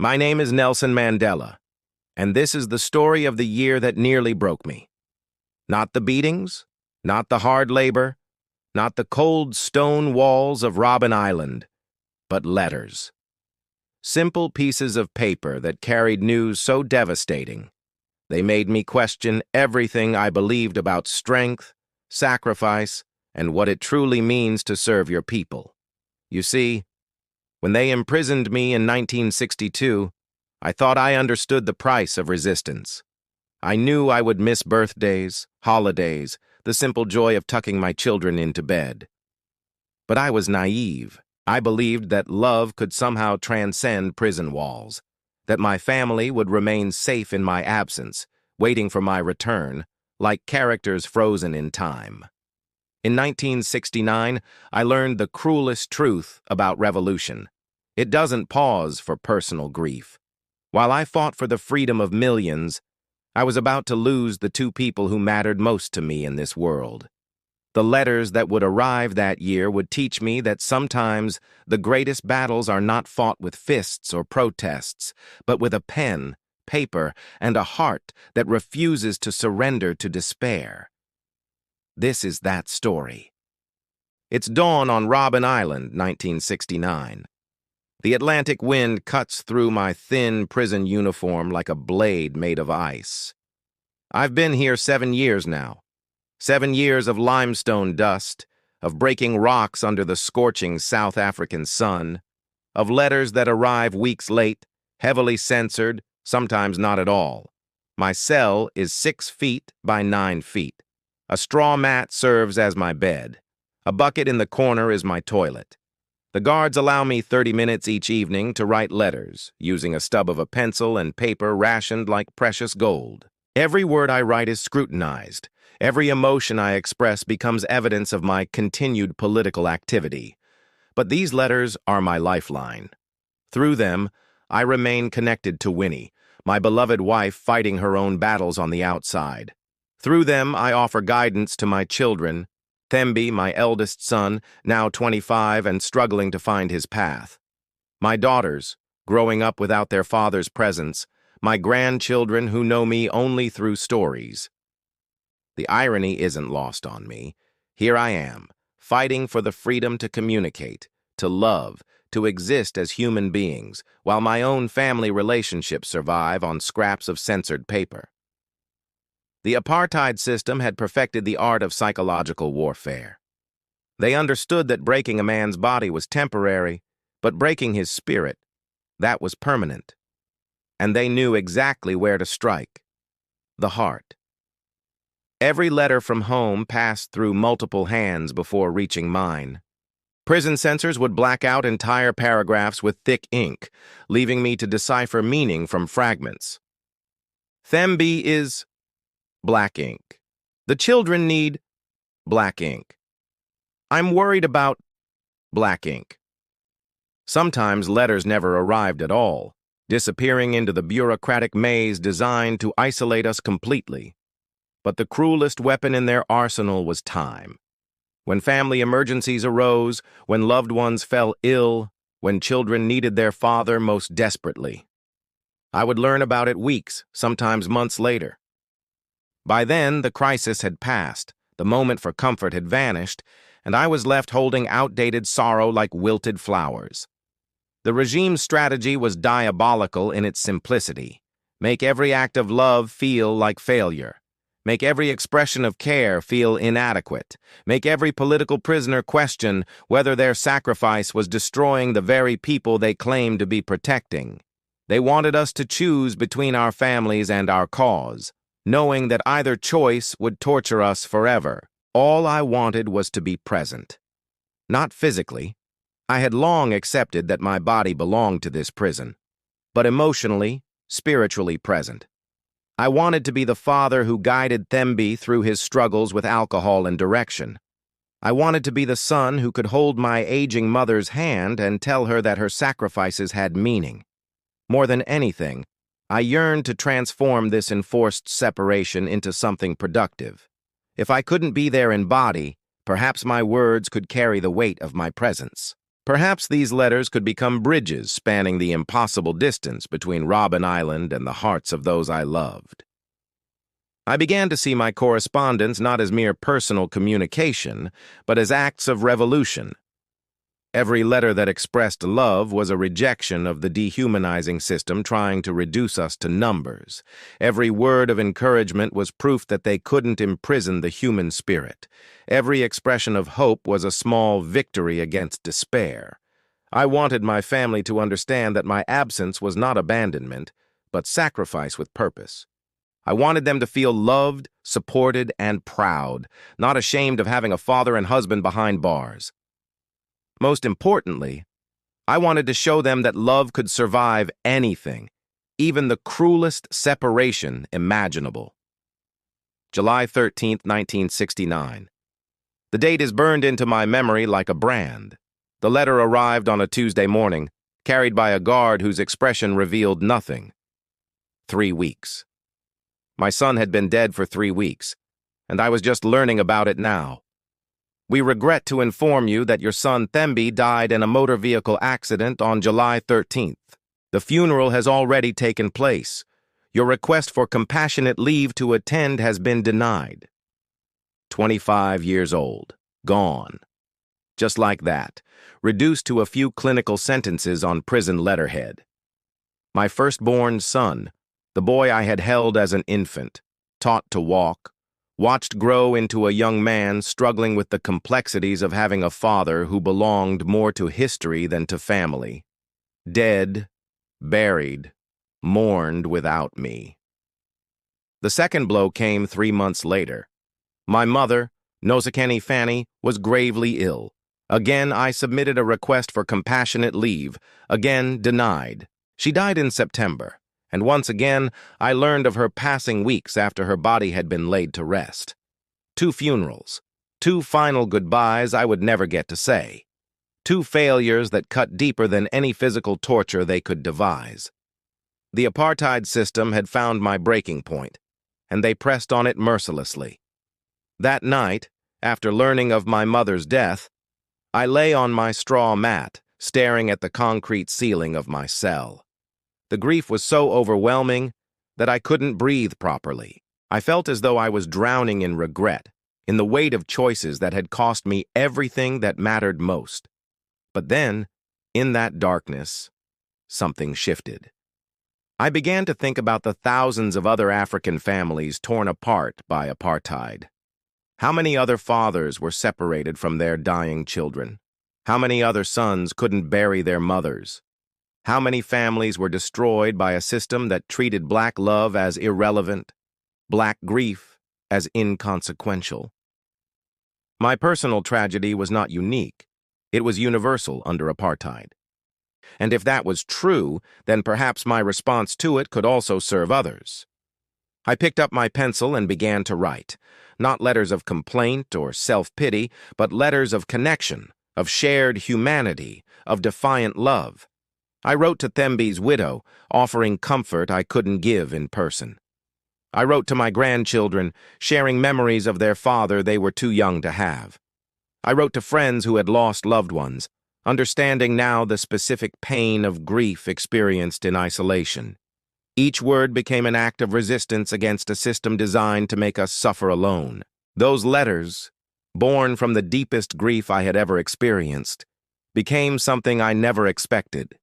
My name is Nelson Mandela, and this is the story of the year that nearly broke me. Not the beatings, not the hard labor, not the cold stone walls of Robben Island, but letters. Simple pieces of paper that carried news so devastating. They made me question everything I believed about strength, sacrifice, and what it truly means to serve your people. You see, when they imprisoned me in 1962, I thought I understood the price of resistance. I knew I would miss birthdays, holidays, the simple joy of tucking my children into bed. But I was naive. I believed that love could somehow transcend prison walls, that my family would remain safe in my absence, waiting for my return, like characters frozen in time. In 1969, I learned the cruelest truth about revolution. It doesn't pause for personal grief. While I fought for the freedom of millions, I was about to lose the two people who mattered most to me in this world. The letters that would arrive that year would teach me that sometimes the greatest battles are not fought with fists or protests, but with a pen, paper, and a heart that refuses to surrender to despair. This is that story. It's dawn on Robben Island, 1969. The Atlantic wind cuts through my thin prison uniform like a blade made of ice. I've been here 7 years now. 7 years of limestone dust, of breaking rocks under the scorching South African sun, of letters that arrive weeks late, heavily censored, sometimes not at all. My cell is 6 feet by 9 feet. A straw mat serves as my bed. A bucket in the corner is my toilet. The guards allow me 30 minutes each evening to write letters, using a stub of a pencil and paper rationed like precious gold. Every word I write is scrutinized. Every emotion I express becomes evidence of my continued political activity. But these letters are my lifeline. Through them, I remain connected to Winnie, my beloved wife fighting her own battles on the outside. Through them, I offer guidance to my children, Thembi, my eldest son, now 25 and struggling to find his path. My daughters, growing up without their father's presence, my grandchildren who know me only through stories. The irony isn't lost on me. Here I am, fighting for the freedom to communicate, to love, to exist as human beings, while my own family relationships survive on scraps of censored paper. The apartheid system had perfected the art of psychological warfare. They understood that breaking a man's body was temporary, but breaking his spirit, that was permanent. And they knew exactly where to strike: the heart. Every letter from home passed through multiple hands before reaching mine. Prison censors would black out entire paragraphs with thick ink, leaving me to decipher meaning from fragments. Thembi is black ink. The children need black ink. I'm worried about black ink. Sometimes letters never arrived at all, disappearing into the bureaucratic maze designed to isolate us completely. But the cruelest weapon in their arsenal was time. When family emergencies arose, when loved ones fell ill, when children needed their father most desperately. I would learn about it weeks, sometimes months later. By then, the crisis had passed, the moment for comfort had vanished, and I was left holding outdated sorrow like wilted flowers. The regime's strategy was diabolical in its simplicity. Make every act of love feel like failure. Make every expression of care feel inadequate. Make every political prisoner question whether their sacrifice was destroying the very people they claimed to be protecting. They wanted us to choose between our families and our cause, knowing that either choice would torture us forever. All I wanted was to be present. Not physically. I had long accepted that my body belonged to this prison, but emotionally, spiritually present. I wanted to be the father who guided Thembi through his struggles with alcohol and direction. I wanted to be the son who could hold my aging mother's hand and tell her that her sacrifices had meaning. More than anything, I yearned to transform this enforced separation into something productive. If I couldn't be there in body, perhaps my words could carry the weight of my presence. Perhaps these letters could become bridges spanning the impossible distance between Robben Island and the hearts of those I loved. I began to see my correspondence not as mere personal communication, but as acts of revolution. Every letter that expressed love was a rejection of the dehumanizing system trying to reduce us to numbers. Every word of encouragement was proof that they couldn't imprison the human spirit. Every expression of hope was a small victory against despair. I wanted my family to understand that my absence was not abandonment, but sacrifice with purpose. I wanted them to feel loved, supported, and proud, not ashamed of having a father and husband behind bars. Most importantly, I wanted to show them that love could survive anything, even the cruelest separation imaginable. July 13, 1969. The date is burned into my memory like a brand. The letter arrived on a Tuesday morning, carried by a guard whose expression revealed nothing. 3 weeks. My son had been dead for 3 weeks, and I was just learning about it now. We regret to inform you that your son Thembi died in a motor vehicle accident on July 13th. The funeral has already taken place. Your request for compassionate leave to attend has been denied. 25 years old. Gone. Just like that, reduced to a few clinical sentences on prison letterhead. My firstborn son, the boy I had held as an infant, taught to walk, watched grow into a young man struggling with the complexities of having a father who belonged more to history than to family. Dead, buried, mourned without me. The second blow came 3 months later. My mother, Nosekeni Fanny, was gravely ill. Again, I submitted a request for compassionate leave, again denied. She died in September. And once again, I learned of her passing weeks after her body had been laid to rest. 2 funerals, 2 final goodbyes I would never get to say. 2 failures that cut deeper than any physical torture they could devise. The apartheid system had found my breaking point, and they pressed on it mercilessly. That night, after learning of my mother's death, I lay on my straw mat, staring at the concrete ceiling of my cell. The grief was so overwhelming that I couldn't breathe properly. I felt as though I was drowning in regret, in the weight of choices that had cost me everything that mattered most. But then, in that darkness, something shifted. I began to think about the thousands of other African families torn apart by apartheid. How many other fathers were separated from their dying children? How many other sons couldn't bury their mothers? How many families were destroyed by a system that treated black love as irrelevant, black grief as inconsequential? My personal tragedy was not unique. It was universal under apartheid. And if that was true, then perhaps my response to it could also serve others. I picked up my pencil and began to write, not letters of complaint or self-pity, but letters of connection, of shared humanity, of defiant love. I wrote to Thembi's widow, offering comfort I couldn't give in person. I wrote to my grandchildren, sharing memories of their father they were too young to have. I wrote to friends who had lost loved ones, understanding now the specific pain of grief experienced in isolation. Each word became an act of resistance against a system designed to make us suffer alone. Those letters, born from the deepest grief I had ever experienced, became something I never expected.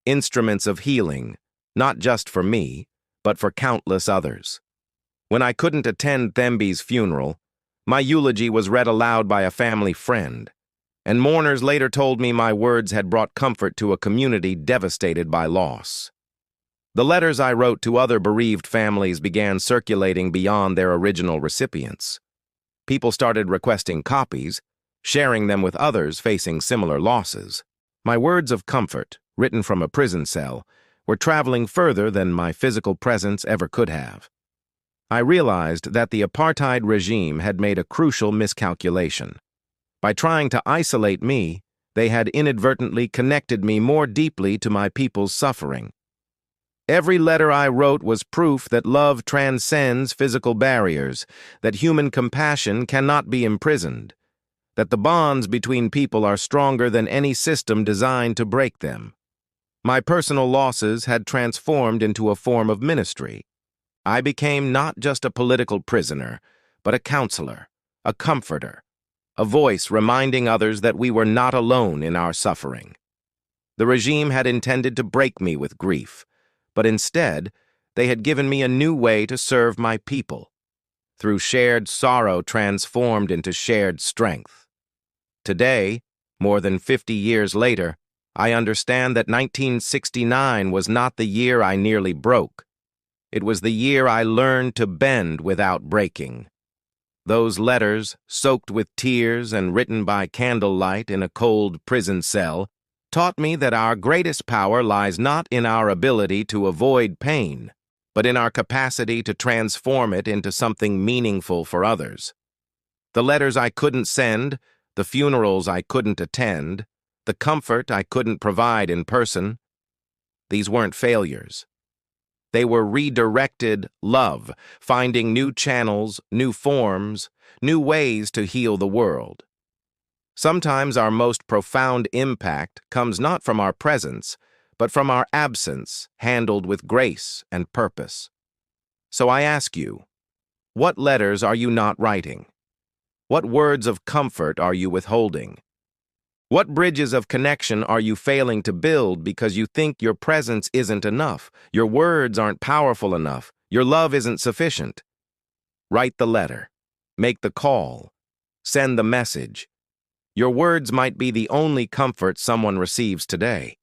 Instruments of healing, not just for me, but for countless others. When I couldn't attend Thembi's funeral, my eulogy was read aloud by a family friend, and mourners later told me my words had brought comfort to a community devastated by loss. The letters I wrote to other bereaved families began circulating beyond their original recipients. People started requesting copies, sharing them with others facing similar losses. My words of comfort, written from a prison cell, were traveling further than my physical presence ever could have. I realized that the apartheid regime had made a crucial miscalculation. By trying to isolate me, they had inadvertently connected me more deeply to my people's suffering. Every letter I wrote was proof that love transcends physical barriers, that human compassion cannot be imprisoned. that the bonds between people are stronger than any system designed to break them. My personal losses had transformed into a form of ministry. I became not just a political prisoner, but a counselor, a comforter, a voice reminding others that we were not alone in our suffering. The regime had intended to break me with grief, but instead, they had given me a new way to serve my people, through shared sorrow transformed into shared strength. Today, more than 50 years later, I understand that 1969 was not the year I nearly broke. It was the year I learned to bend without breaking. Those letters, soaked with tears and written by candlelight in a cold prison cell, taught me that our greatest power lies not in our ability to avoid pain, but in our capacity to transform it into something meaningful for others. The letters I couldn't send, the funerals I couldn't attend, the comfort I couldn't provide in person, these weren't failures. They were redirected love, finding new channels, new forms, new ways to heal the world. Sometimes our most profound impact comes not from our presence, but from our absence, handled with grace and purpose. So I ask you, what letters are you not writing? What words of comfort are you withholding? What bridges of connection are you failing to build because you think your presence isn't enough, your words aren't powerful enough, your love isn't sufficient? Write the letter. Make the call. Send the message. Your words might be the only comfort someone receives today.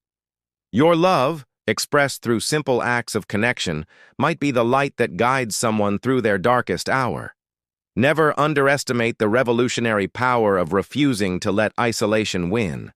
Your love, expressed through simple acts of connection, might be the light that guides someone through their darkest hour. Never underestimate the revolutionary power of refusing to let isolation win.